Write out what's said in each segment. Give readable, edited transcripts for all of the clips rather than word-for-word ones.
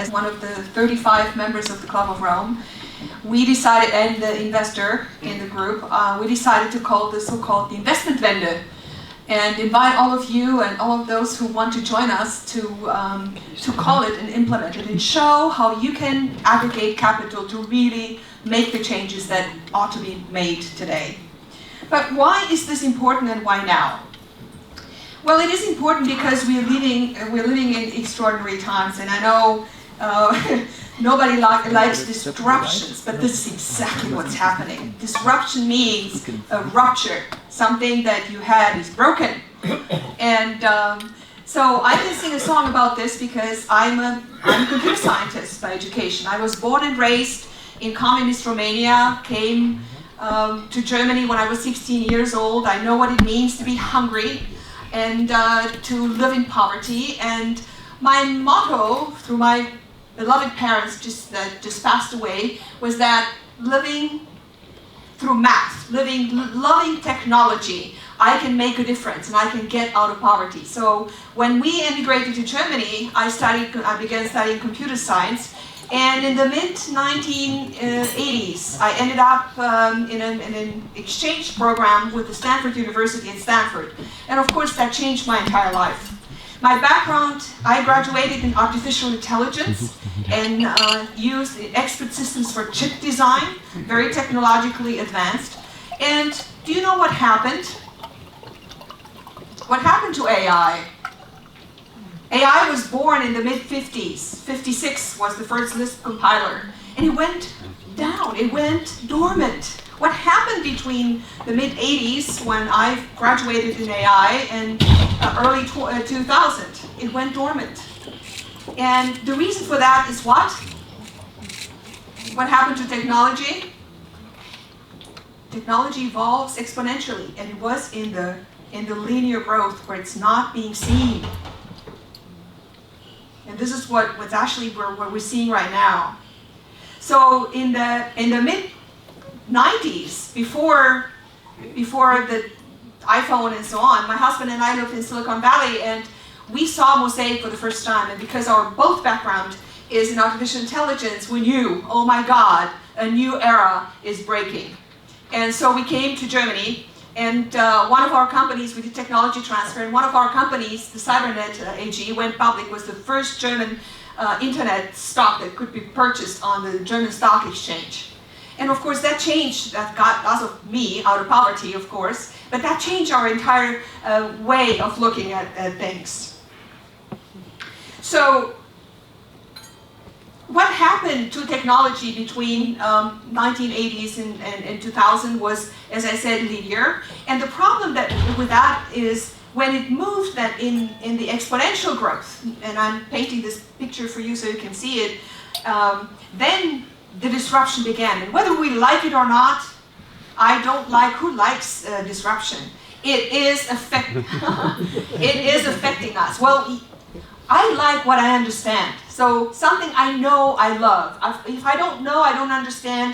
as one of the 35 members of the Club of Rome, we decided, and the investor in the group, we decided to call this so-called the Investmentwende, and invite all of you and all of those who want to join us to call it and implement it and show how you can aggregate capital to really make the changes that ought to be made today. But why is this important and why now? Well, it is important because we're living in extraordinary times, and I know nobody likes disruptions, but this is exactly what's happening. Disruption means a rupture. Something that you had is broken. And so I can sing a song about this because I'm a computer scientist by education. I was born and raised in communist Romania, came to Germany when I was 16 years old. I know what it means to be hungry and to live in poverty. And my motto, through my beloved parents that just passed away, was that living through math, loving technology, I can make a difference and I can get out of poverty. So when we immigrated to Germany, I began studying computer science, and in the mid-1980s, I ended up in an exchange program with the Stanford University in Stanford. And of course, that changed my entire life. My background, I graduated in artificial intelligence and used expert systems for chip design, very technologically advanced. And do you know what happened? What happened to AI? AI was born in the mid-50s. 56 was the first Lisp compiler. And it went down, it went dormant. What happened between the mid-80s, when I graduated in AI, and early 2000? It went dormant. And the reason for that is what? What happened to technology? Technology evolves exponentially, and it was in the linear growth where it's not being seen. And this is what we're seeing right now. So in the mid-90s, before the iPhone and so on, my husband and I lived in Silicon Valley, and we saw Mosaic for the first time. And because our both background is in artificial intelligence, we knew, oh my God, a new era is breaking. And so we came to Germany, and one of our companies, we did technology transfer, and one of our companies, the Cybernet AG, went public, was the first German internet stock that could be purchased on the German stock exchange. And of course that changed, that got us of me out of poverty, of course, but that changed our entire way of looking at things. So what happened to technology between 1980s and 2000 was, as I said, linear. And the problem with that is when it moved that in the exponential growth, and I'm painting this picture for you so you can see it, then the disruption began. And whether we like it or not, I don't like, who likes disruption? It is affecting us. Well, I like what I understand. So something I know I love. If I don't know, I don't understand,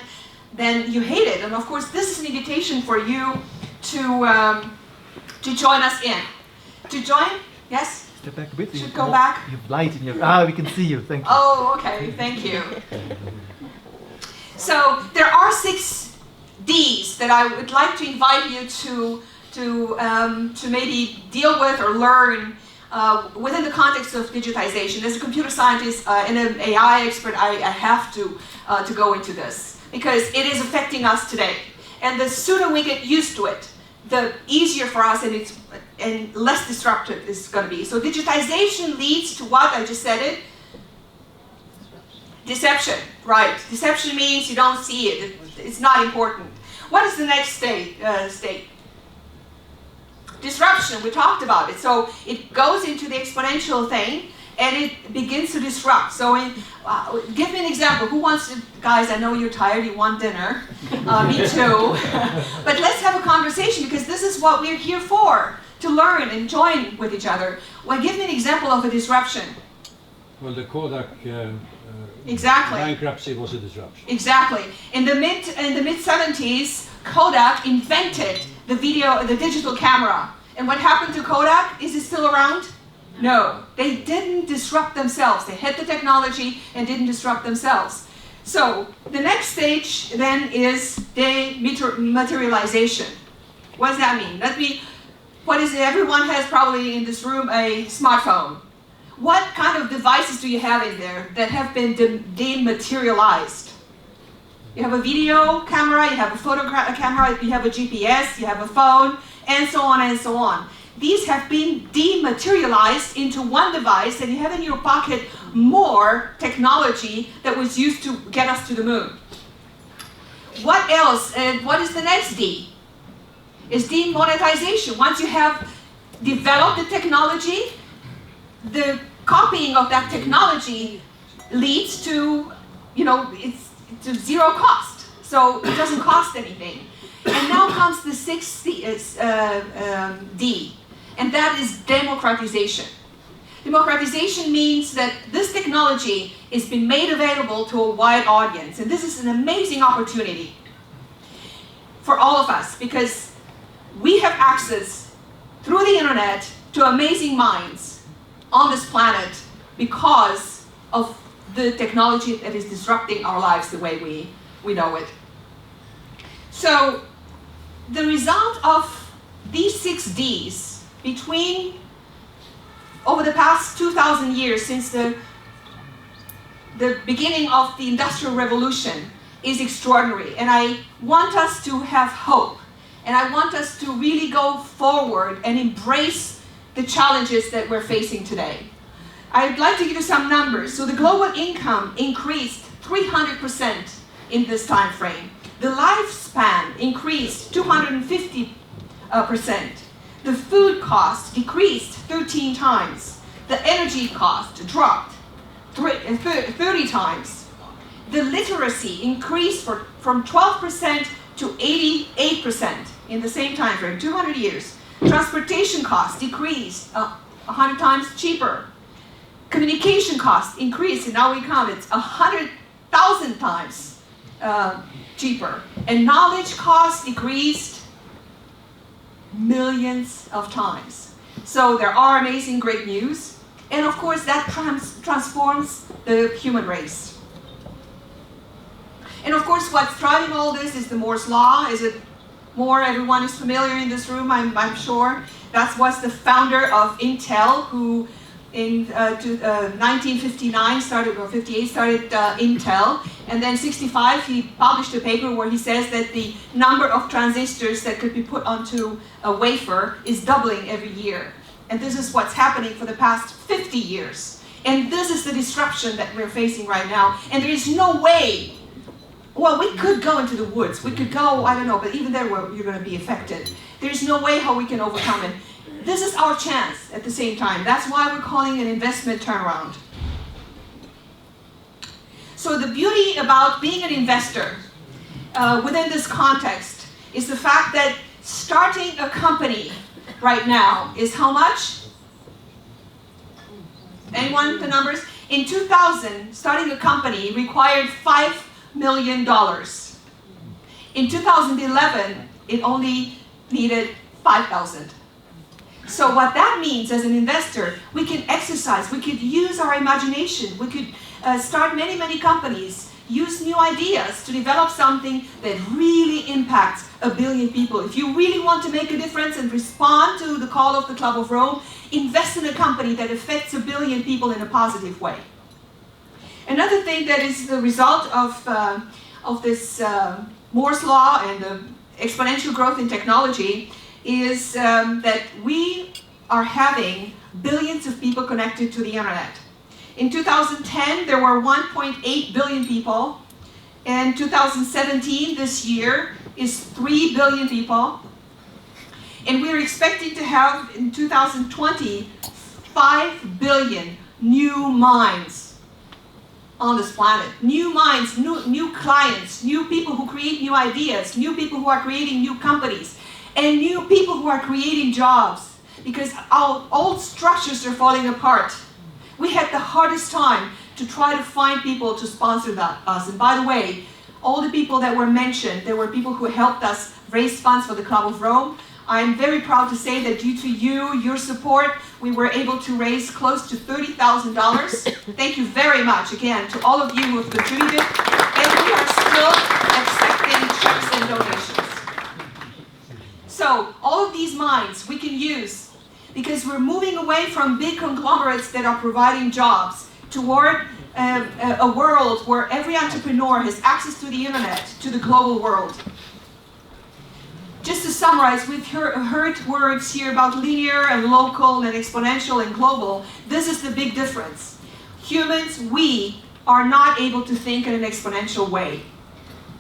then you hate it. And of course, this is an invitation for you to join us in. To join? Yes? Step back a bit. Should go back? You have light in your... we can see you. Thank you. Oh, okay. Thank you. So there are 6 Ds that I would like to invite you to maybe deal with or learn within the context of digitization. As a computer scientist and an AI expert, I have to go into this because it is affecting us today. And the sooner we get used to it, the easier for us and less disruptive it's going to be. So digitization leads to what? I just said it. Deception, right. Deception means you don't see it. It's not important. What is the next state? Disruption, we talked about it. So it goes into the exponential thing and it begins to disrupt. So give me an example. Who wants to, guys, I know you're tired, you want dinner. Me too. But let's have a conversation because this is what we're here for, to learn and join with each other. Well, give me an example of a disruption. Well, the Kodak exactly. bankruptcy was a disruption. Exactly. In the mid 70s, Kodak invented the digital camera. And what happened to Kodak? Is it still around? No. They didn't disrupt themselves. They had the technology and didn't disrupt themselves. So the next stage then is dematerialization. What does that mean? What is it? Everyone has probably in this room a smartphone. What kind of devices do you have in there that have been dematerialized? You have a video camera, you have a photo camera, you have a GPS, you have a phone, and so on and so on. These have been dematerialized into one device, and you have in your pocket more technology that was used to get us to the moon. What else? And what is the next D? Is demonetization. Once you have developed the technology, the copying of that technology leads to, it's to zero cost. So it doesn't cost anything. And now comes the sixth D, and that is democratization. Democratization means that this technology is being made available to a wide audience. And this is an amazing opportunity for all of us, because we have access through the internet to amazing minds on this planet because of the technology that is disrupting our lives the way we know it. So the result of these 6 Ds over the past 2,000 years, since the beginning of the Industrial Revolution, is extraordinary. And I want us to have hope. And I want us to really go forward and embrace the challenges that we're facing today. I'd like to give you some numbers. So the global income increased 300% in this time frame. The lifespan increased 250%. The food cost decreased 13 times. The energy cost dropped 30 times. The literacy increased from 12% to 88% in the same time frame, 200 years. Transportation costs decreased 100 times cheaper. Communication costs increased, and now we count it's 100,000 times cheaper. And knowledge costs decreased millions of times. So there are amazing, great news. And of course, that transforms the human race. And of course, what's driving all this is the Moore's Law. Is it Moore? Everyone is familiar in this room, I'm sure. That was the founder of Intel, who in 1959 started, or 58 started Intel. And then 65, he published a paper where he says that the number of transistors that could be put onto a wafer is doubling every year. And this is what's happening for the past 50 years. And this is the disruption that we're facing right now. And there is no way. Well, we could go into the woods. We could go, I don't know, but even there you're going to be affected. There's no way how we can overcome it. This is our chance at the same time. That's why we're calling it an investment turnaround. So the beauty about being an investor within this context is the fact that starting a company right now is how much? Anyone, the numbers? In 2000, starting a company required $5 million. In 2011, it only needed 5,000. So what that means as an investor, we can exercise, we could use our imagination, we could start many, many companies, use new ideas to develop something that really impacts 1 billion people. If you really want to make a difference and respond to the call of the Club of Rome, invest in a company that affects 1 billion people in a positive way. Another thing that is the result of this Moore's Law and the exponential growth in technology is that we are having billions of people connected to the internet. In 2010, there were 1.8 billion people. In 2017, this year, is 3 billion people. And we're expecting to have, in 2020, 5 billion new minds on this planet. New minds, new clients, new people who create new ideas, new people who are creating new companies, and new people who are creating jobs, because our old structures are falling apart. We had the hardest time to try to find people to sponsor us. And by the way, all the people that were mentioned, there were people who helped us raise funds for the Club of Rome, I'm very proud to say that due to your support, we were able to raise close to $30,000. Thank you very much again to all of you who have contributed, and we are still accepting checks and donations. So all of these minds we can use because we're moving away from big conglomerates that are providing jobs toward a world where every entrepreneur has access to the internet, to the global world. Just to summarize, we've heard words here about linear and local and exponential and global. This is the big difference. Humans, we are not able to think in an exponential way.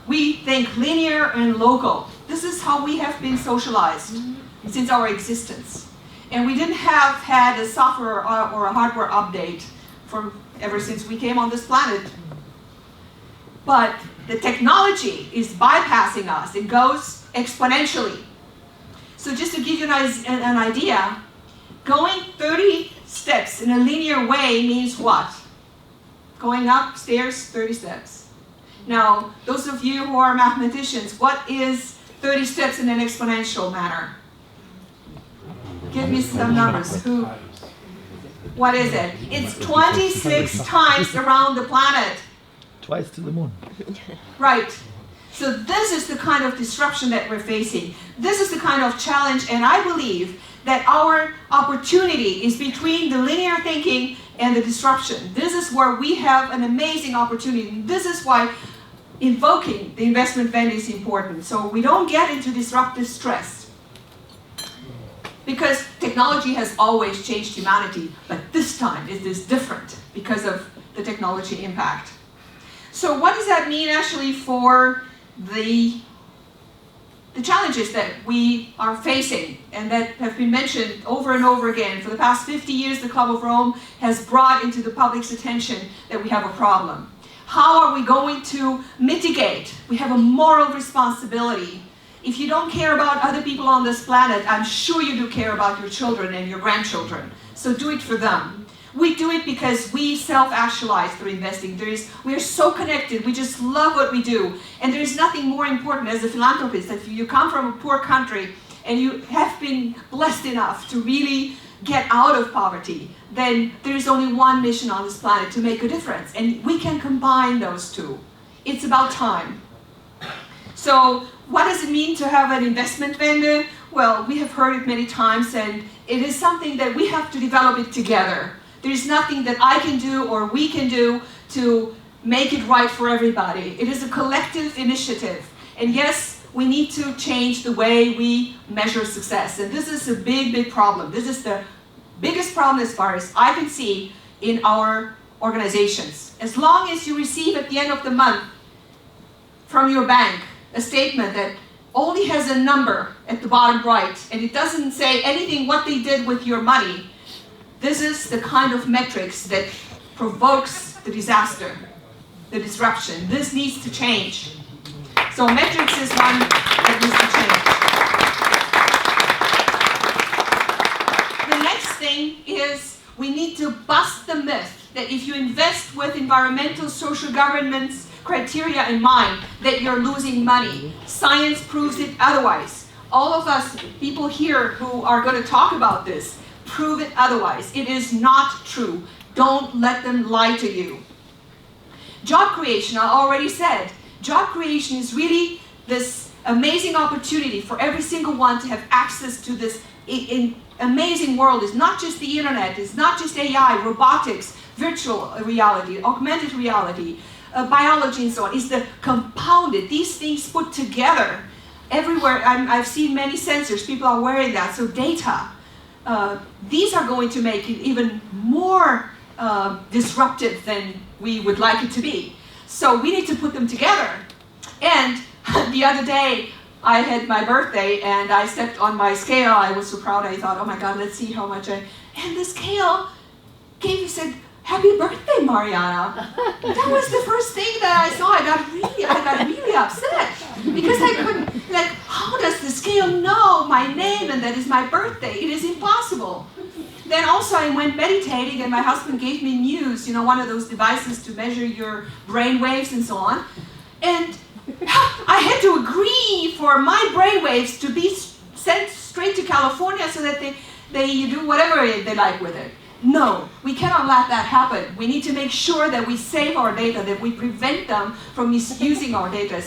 We think linear and local. This is how we have been socialized since our existence. And we didn't have had a software or a hardware update ever since we came on this planet. But the technology is bypassing us. It goes exponentially. So just to give you an idea, going 30 steps in a linear way means what? Going upstairs 30 steps. Now, those of you who are mathematicians, what is 30 steps in an exponential manner? Give me some numbers. What is it? It's 26 times around the planet. Twice to the moon. Right. So this is the kind of disruption that we're facing. This is the kind of challenge, and I believe that our opportunity is between the linear thinking and the disruption. This is where we have an amazing opportunity. This is why invoking the Investmentwende is important. So we don't get into disruptive stress. Because technology has always changed humanity, but this time it is different because of the technology impact. So what does that mean actually for the challenges that we are facing and that have been mentioned over and over again? For the past 50 years, the Club of Rome has brought into the public's attention that we have a problem. How are we going to mitigate? We have a moral responsibility. If you don't care about other people on this planet, I'm sure you do care about your children and your grandchildren. So do it for them. We do it because we self-actualize through investing. We are so connected. We just love what we do. And there is nothing more important as a philanthropist. If you come from a poor country and you have been blessed enough to really get out of poverty, then there is only one mission on this planet: to make a difference. And we can combine those two. It's about time. So what does it mean to have an Investmentwende? Well, we have heard it many times, and it is something that we have to develop it together. There's nothing that I can do or we can do to make it right for everybody. It is a collective initiative. And yes, we need to change the way we measure success. And this is a big, big problem. This is the biggest problem as far as I can see in our organizations. As long as you receive at the end of the month from your bank a statement that only has a number at the bottom right, and it doesn't say anything what they did with your money, this is the kind of metrics that provokes the disaster, the disruption. This needs to change. So metrics is one that needs to change. The next thing is we need to bust the myth that if you invest with environmental, social governance criteria in mind, that you're losing money. Science proves it otherwise. All of us people here who are going to talk about this prove it otherwise. It is not true. Don't let them lie to you. Job creation, I already said. Job creation is really this amazing opportunity for every single one to have access to this amazing world. It's not just the internet, it's not just AI, robotics, virtual reality, augmented reality, biology and so on. It's the compounded, these things put together everywhere. I've seen many sensors, people are wearing that, so data. These are going to make it even more disruptive than we would like it to be. So we need to put them together. And the other day, I had my birthday and I stepped on my scale. I was so proud. I thought, oh my God, let's see how much and the scale said, "Happy birthday, Mariana." That was the first thing that I saw. I got really upset because I couldn't, how does the scale know my name and that is my birthday? It is impossible. Then also I went meditating and my husband gave me Muse, one of those devices to measure your brain waves and so on. And I had to agree for my brain waves to be sent straight to California so that they do whatever they like with it. No, we cannot let that happen. We need to make sure that we save our data, that we prevent them from misusing our data,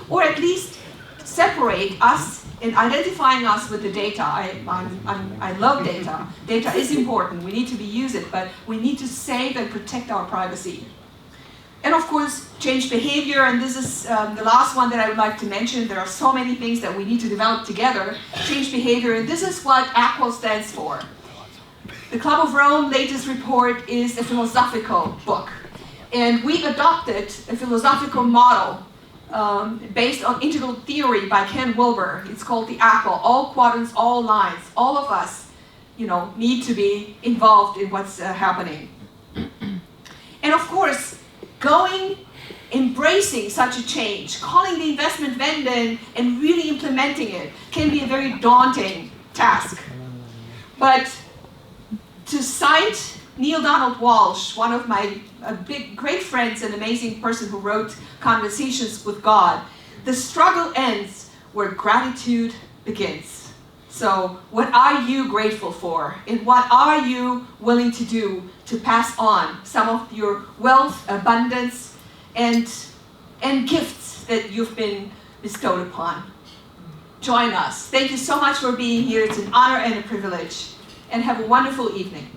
or at least separate us in identifying us with the data. I love data. Data is important. We need to use it, but we need to save and protect our privacy. And of course, change behavior, and this is the last one that I would like to mention. There are so many things that we need to develop together. Change behavior, and this is what ACWO stands for. The Club of Rome latest report is a philosophical book. And we adopted a philosophical model based on integral theory by Ken Wilber. It's called the ACWO, all quadrants, all lines. All of us, need to be involved in what's happening. And of course, embracing such a change, calling the Investmentwende and really implementing it can be a very daunting task. But to cite Neil Donald Walsh, one of my great friends and amazing person who wrote Conversations with God, the struggle ends where gratitude begins. So what are you grateful for? And what are you willing to do to pass on some of your wealth, abundance, and gifts that you've been bestowed upon? Join us. Thank you so much for being here. It's an honor and a privilege. And have a wonderful evening.